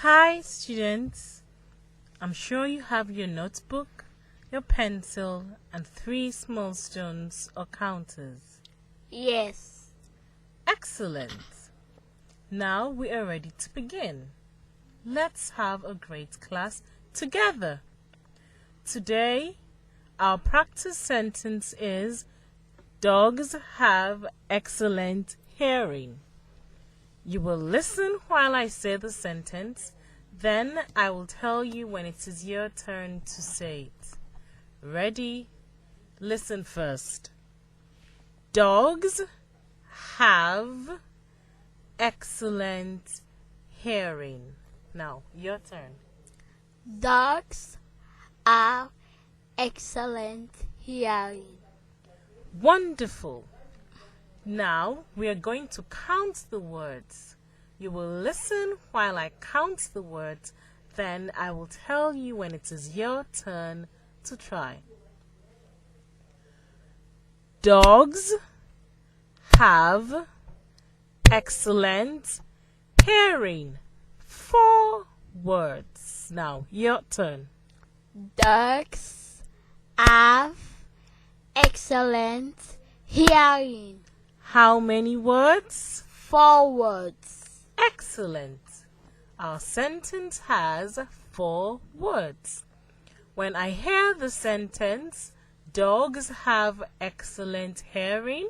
Hi students, I'm sure you have your notebook, your pencil and 3 small stones or counters. Yes. Excellent. Now we are ready to begin. Let's have a great class together. Today our practice sentence is dogs have excellent hearing. You will listen while I say the sentence, then I will tell you when it is your turn to say it. Ready? Listen first. Dogs have excellent hearing. Now, your turn. Dogs have excellent hearing. Wonderful. Now we are going to count the words. You will listen while I count the words, then I will tell you when it is your turn to try. Dogs have excellent hearing. 4 words. Now your turn. Dogs have excellent hearing. How many words? 4 words. Excellent. Our sentence has 4 words. When I hear the sentence, dogs have excellent hearing,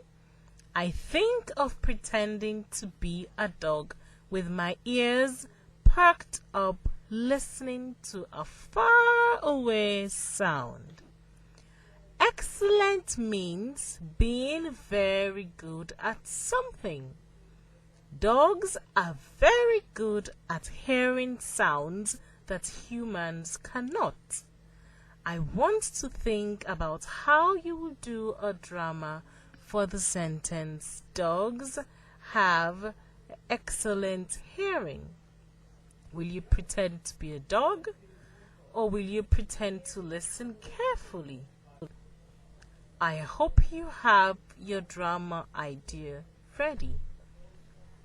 I think of pretending to be a dog with my ears perked up listening to a far away sound. Excellent means being very good at something. Dogs are very good at hearing sounds that humans cannot. I want to think about how you will do a drama for the sentence, dogs have excellent hearing. Will you pretend to be a dog, or will you pretend to listen carefully? I hope you have your drama idea ready.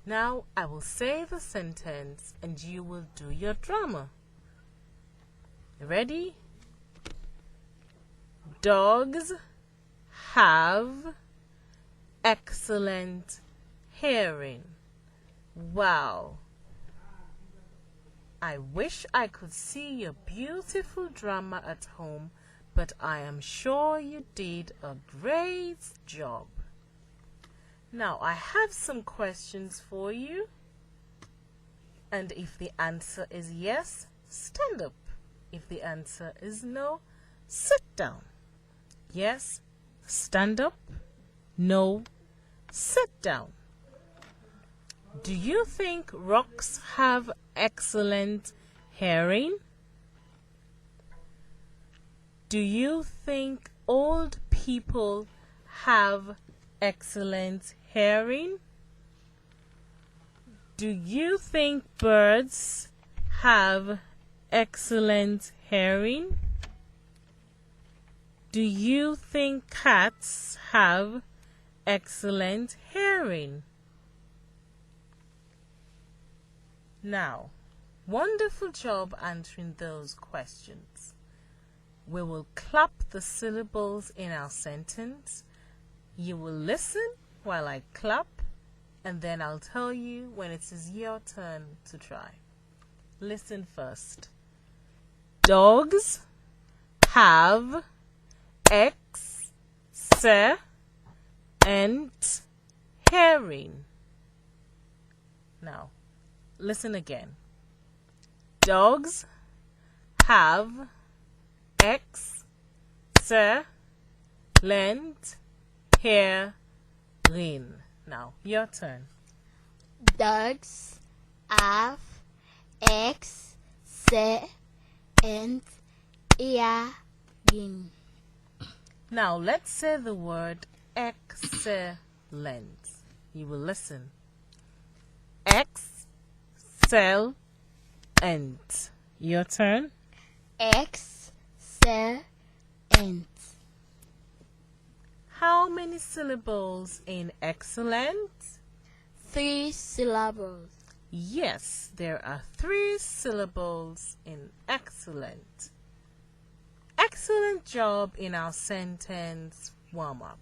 Now I will say the sentence and you will do your drama. Ready? Dogs have excellent hearing. Wow! I wish I could see your beautiful drama at home, but I am sure you did a great job. Now I have some questions for you, and if the answer is yes, stand up. If the answer is no, sit down. Yes, stand up. No, sit down. Do you think rocks have excellent hearing? Do you think old people have excellent hearing? Do you think birds have excellent hearing? Do you think cats have excellent hearing? Now, wonderful job answering those questions. We will clap the syllables in our sentence. You will listen while I clap, and then I'll tell you when it is your turn to try. Listen first. Dogs have excellent hearing. Now, listen again. Dogs have excellent hearing. Now, your turn. Dogs have excellent hearing. Now, let's say the word excellent. You will listen. Excellent. Your turn. Excellent. How many syllables in excellent? 3 syllables. Yes, there are 3 syllables in excellent. Excellent job in our sentence warm-up.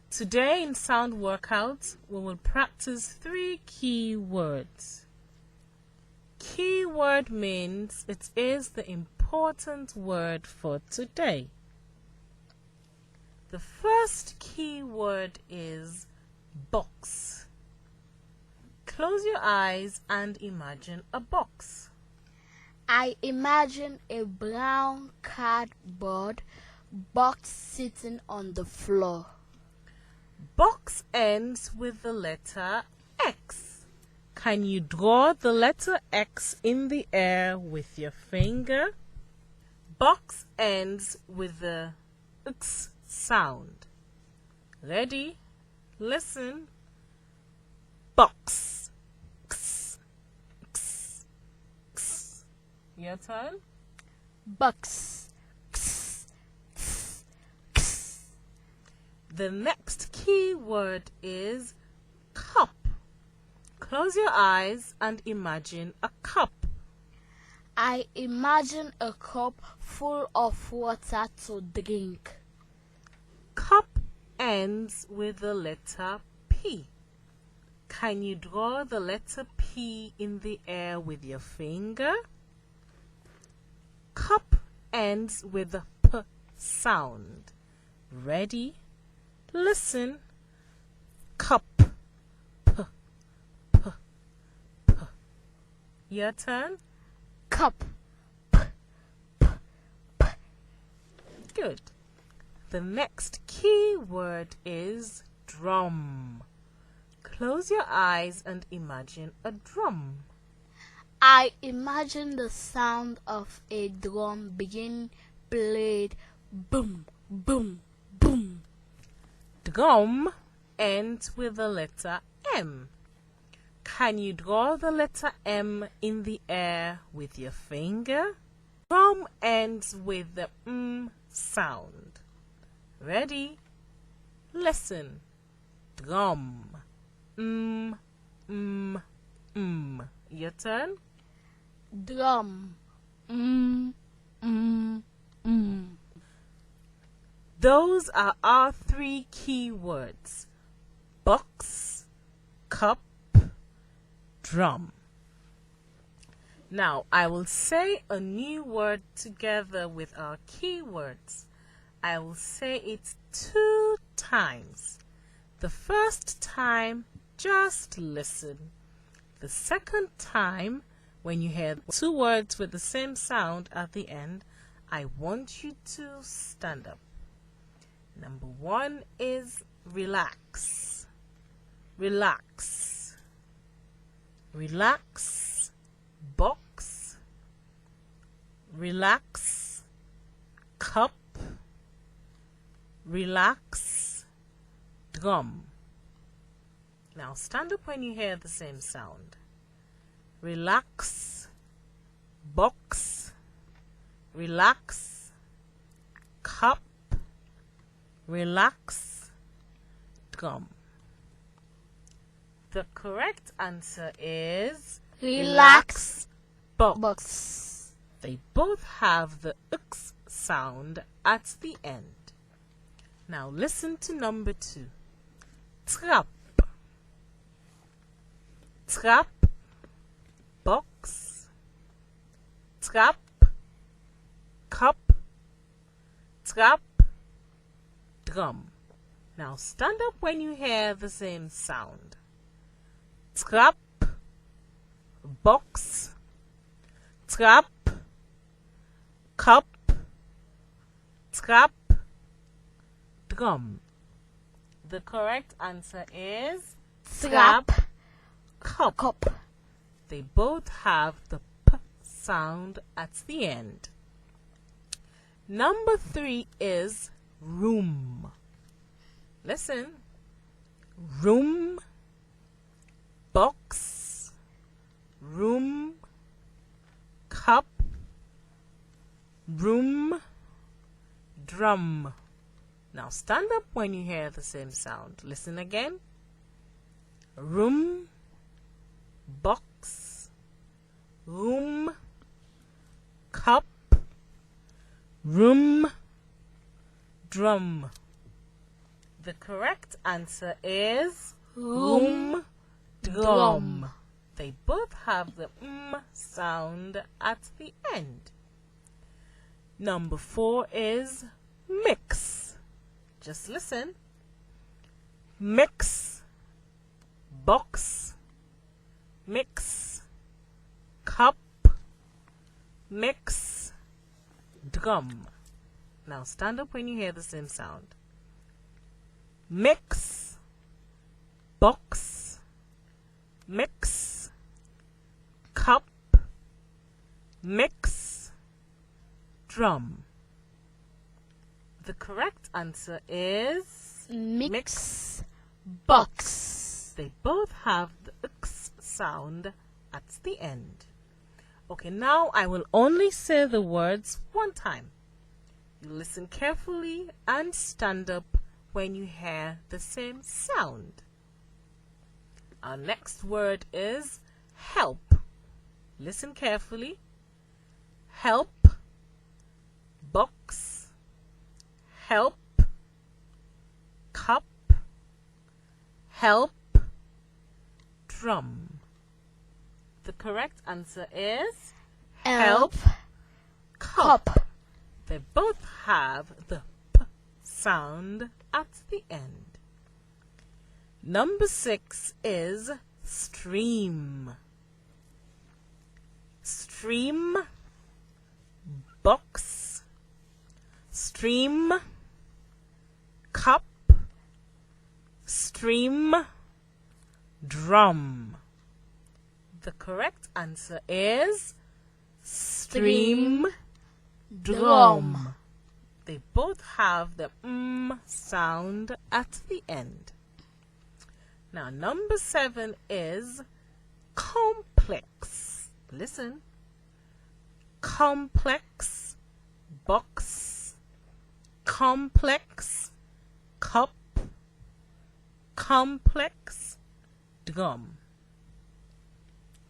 Today in sound workouts, we will practice 3 key words. Keyword means it is the important word for today. The first key word is box. Close your eyes and imagine a box. I imagine a brown cardboard box sitting on the floor. Box ends with the letter X. Can you draw the letter X in the air with your finger? Box ends with the X sound. Ready? Listen. Box. X, X, X. Your turn. Box. The next key word is cup. Close your eyes and imagine a cup. I imagine a cup full of water to drink. Cup ends with the letter P. Can you draw the letter P in the air with your finger? Cup ends with the P sound. Ready? Listen. Cup. P, P, P. Your turn. Cup. Good. The next key word is drum. Close your eyes and imagine a drum. I imagine the sound of a drum being played. Boom, boom, boom. Drum ends with the letter M. Can you draw the letter M in the air with your finger? Drum ends with the M sound. Ready? Listen. Drum. Your turn. Drum. Those are our 3 key words. Box, cup, drum. Now, I will say a new word together with our keywords. I will say it 2 times. The first time, just listen. The second time, when you hear 2 words with the same sound at the end, I want you to stand up. Number 1 is relax. Relax. Relax. Box. Relax. Cup. Relax. Drum. Now stand up when you hear the same sound. Relax. Box. Relax. Cup. Relax. Drum. The correct answer is Relax. box. Box. They both have the X sound at the end. Now listen to number 2. Trap. Trap. Box. Trap. Cup. Trap. Drum. Now stand up when you hear the same sound. Trap. Box. Trap. Cup. Trap. Drum. The correct answer is Trap. cup. They both have the P sound at the end. Number 3 is room. Listen. Room. Box. Room. Cup. Room. Drum. Now stand up when you hear the same sound. Listen again. Room. box, room, cup, room, drum. The correct answer is Room, drum. They both have the sound at the end. Number 4 is mix. Just listen. Mix, box, mix, cup, mix, drum. Now stand up when you hear the same sound. Mix, box, mix, cup, mix, drum. The correct answer is mix, box. They both have the x sound at the end. Okay, now I will only say the words one time. You listen carefully and stand up when you hear the same sound. Our next word is help. Listen carefully. Help, box, help, cup, help, drum. The correct answer is Help, cup. They both have the p sound at the end. Number 6 is stream. Stream, box, stream, cup, stream, drum. The correct answer is stream, drum. They both have the sound at the end. Now, number 7 is complex. Listen. Complex, box, complex, cup, complex, drum.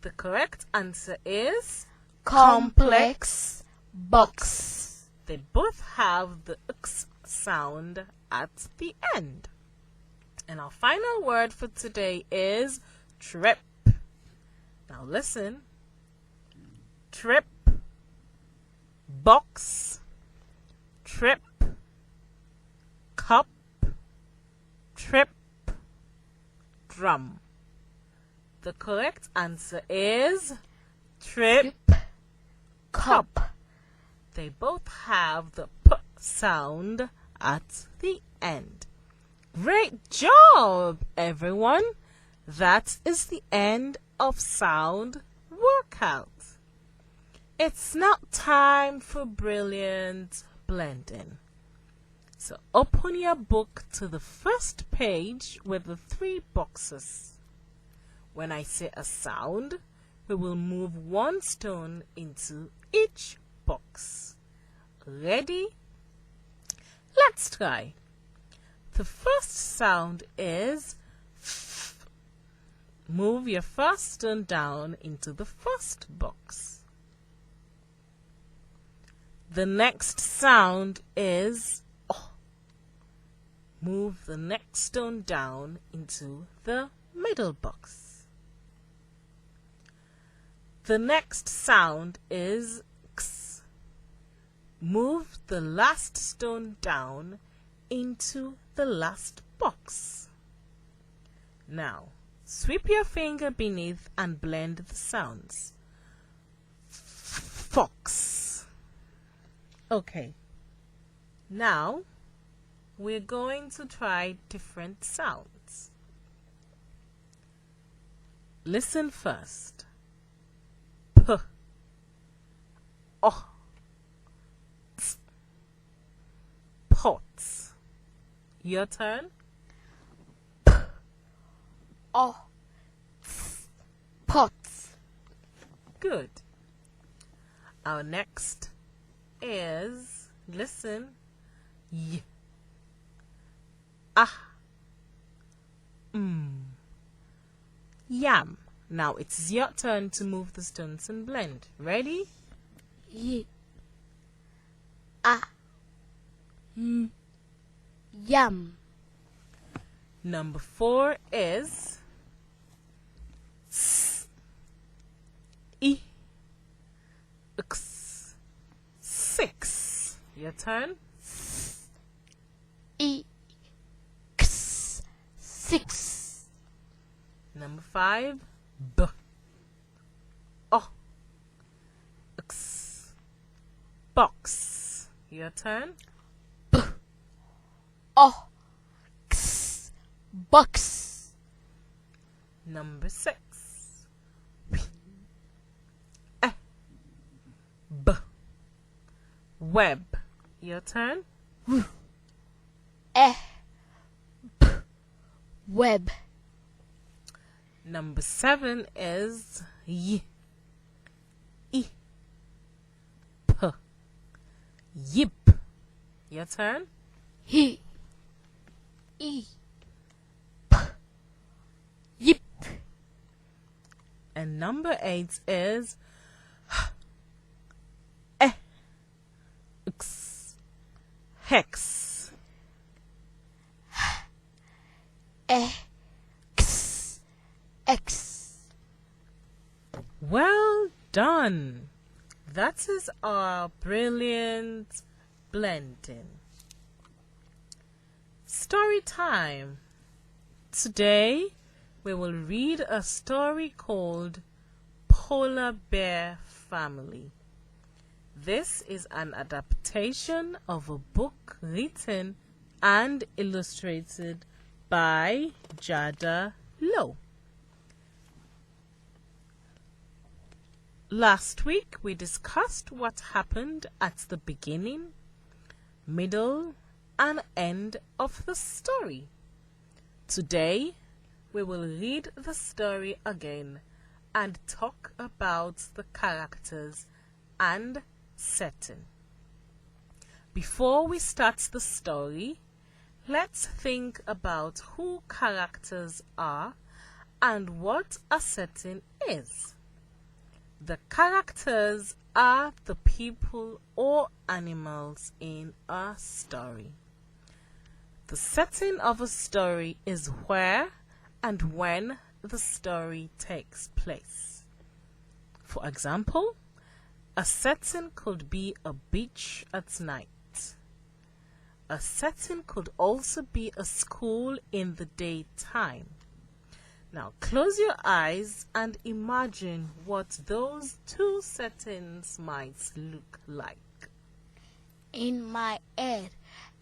The correct answer is Complex, box. They both have the x sound at the end. And our final word for today is trip. Now listen. Trip, box, trip, cup, trip, drum. The correct answer is trip, cup. They both have the p sound at the end. Great job, everyone! That is the end of sound workout. It's now time for brilliant blending. So open your book to the first page with the 3 boxes. When I say a sound, we will move 1 stone into each box. Ready? Let's try. The first sound is f. Move your first stone down into the first box. The next sound is oh. Move the next stone down into the middle box. The next sound is x. Move the last stone down into the last box. Now, sweep your finger beneath and blend the sounds. Fox. Okay. Now, we're going to try different sounds. Listen first. P. Oh. T. Pots. Your turn. Oh, pots. Good. Our next is, listen, y. Ah. Yam. Now it's your turn to move the stones and blend. Ready? Y, a, m, yam. Number 4 is s, I, x, 6. Your turn. I, x, 6. Number 5, b, o, x, box. Your turn. O, x, box. Number 6, w, e, b, web. Your turn. E, b, web. Number 7 is y, I, p, yip. Your turn. He, I, p, yip. And number 8 is h, e, x, hex. X, X. Well done. That is our brilliant blending. Story time. Today we will read a story called Polar Bear Family. This is an adaptation of a book written and illustrated by Jada Lowe. Last week we discussed what happened at the beginning, middle, and end of the story. Today we will read the story again and talk about the characters and setting. Before we start the story, let's think about who characters are and what a setting is. The characters are the people or animals in a story. The setting of a story is where and when the story takes place. For example, a setting could be a beach at night. A setting could also be a school in the daytime. Now close your eyes and imagine what those two settings might look like. In my head,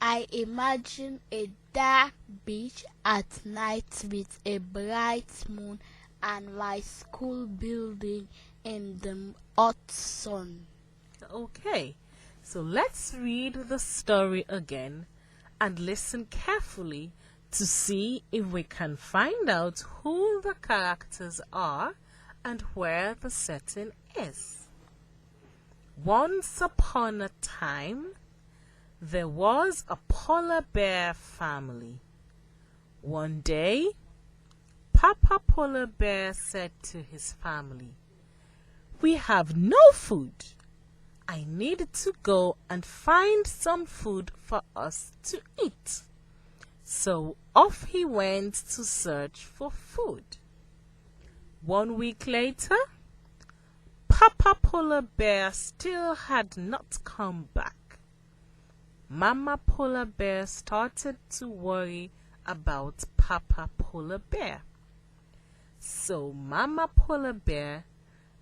I imagine a dark beach at night with a bright moon and my school building in the hot sun. Okay, so let's read the story again and listen carefully to see if we can find out who the characters are and where the setting is. Once upon a time, there was a polar bear family. One day, Papa Polar Bear said to his family, "We have no food. I need to go and find some food for us to eat." So off he went to search for food. 1 week later, Papa Polar Bear still had not come back. Mama Polar Bear started to worry about Papa Polar Bear. So Mama Polar Bear,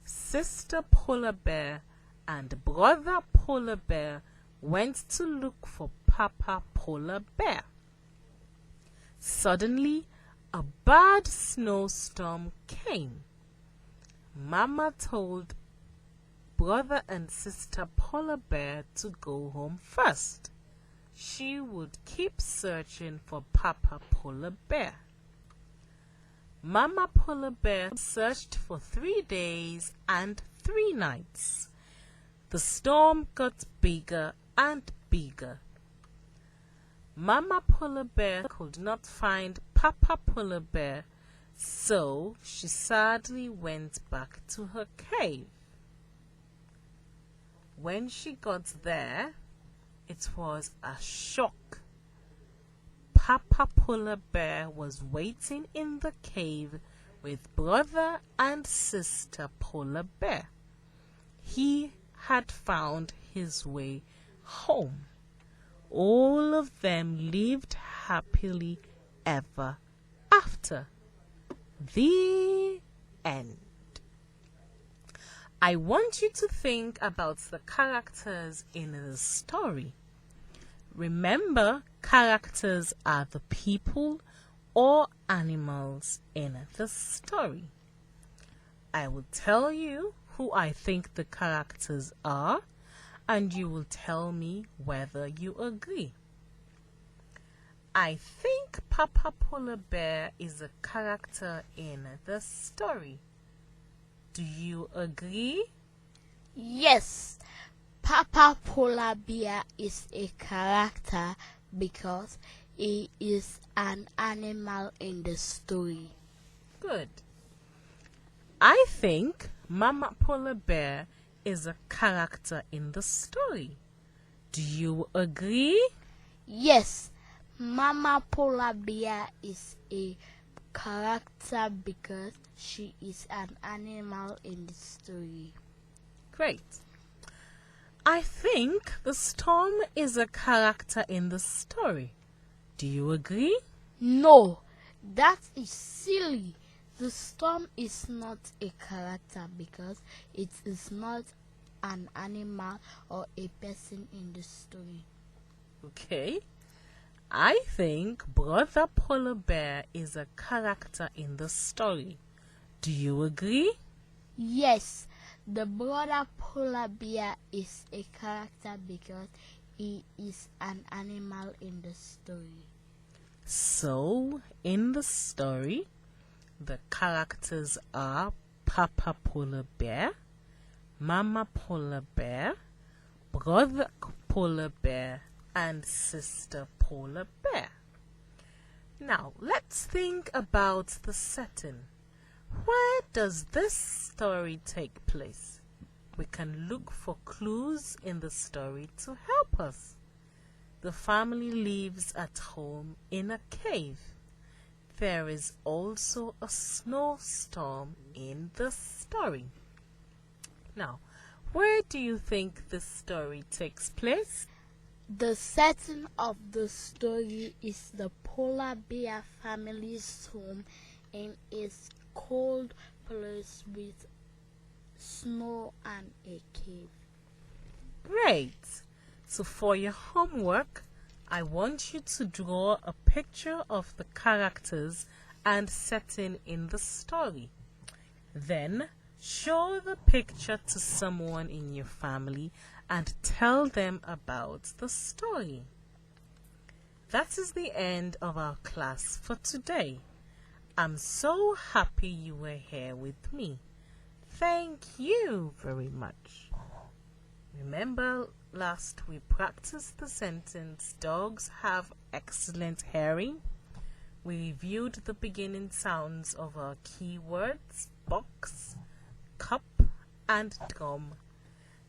Sister Polar Bear, and Brother Polar Bear went to look for Papa Polar Bear. Suddenly, a bad snowstorm came. Mama told Brother and Sister Polar Bear to go home first. She would keep searching for Papa Polar Bear. Mama Polar Bear searched for 3 days and 3 nights. The storm got bigger and bigger. Mama Polar Bear could not find Papa Polar Bear, So she sadly went back to her cave. When she got there, it was a shock. Papa Polar Bear was waiting in the cave with brother and sister Polar Bear. He had found his way home. All of them lived happily ever after. The end. I want you to think about the characters in the story. Remember, characters are the people or animals in the story. I will tell you who I think the characters are, and you will tell me whether you agree. I think Papa Polar Bear is a character in the story. Do you agree? Yes, Papa Polar Bear is a character because he is an animal in the story. Good. I think Mama Polar Bear is a character in the story. Do you agree? Yes, Mama Polar Bear is a character because she is an animal in the story. Great. I think the storm is a character in the story. Do you agree? No, that is silly. The storm is not a character because it is not an animal or a person in the story. Okay. I think Brother Polar Bear is a character in the story. Do you agree? Yes, the brother Polar Bear is a character because he is an animal in the story. So, in the story, the characters are Papa Polar Bear, Mama Polar Bear, Brother Polar Bear, and Sister Polar Bear. Now, let's think about the setting. Where does this story take place? We can look for clues in the story to help us. The family lives at home in a cave. There is also a snowstorm in the story. Now, where do you think this story takes place? The setting of the story is the Polar Bear family's home in a cold place with snow and a cave. Great! So for your homework, I want you to draw a picture of the characters and setting in the story. Then, show the picture to someone in your family and tell them about the story. That is the end of our class for today. I'm so happy you were here with me. Thank you very much. Remember, last we practiced the sentence, dogs have excellent hearing. We reviewed the beginning sounds of our keywords, box, cup, and drum.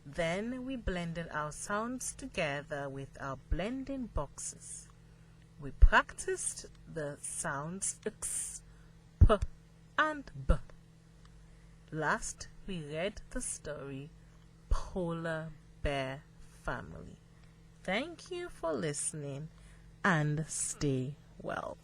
Then we blended our sounds together with our blending boxes. We practiced the sounds x, p, and b. Last, we read the story Polar Bear Family. Thank you for listening and stay well.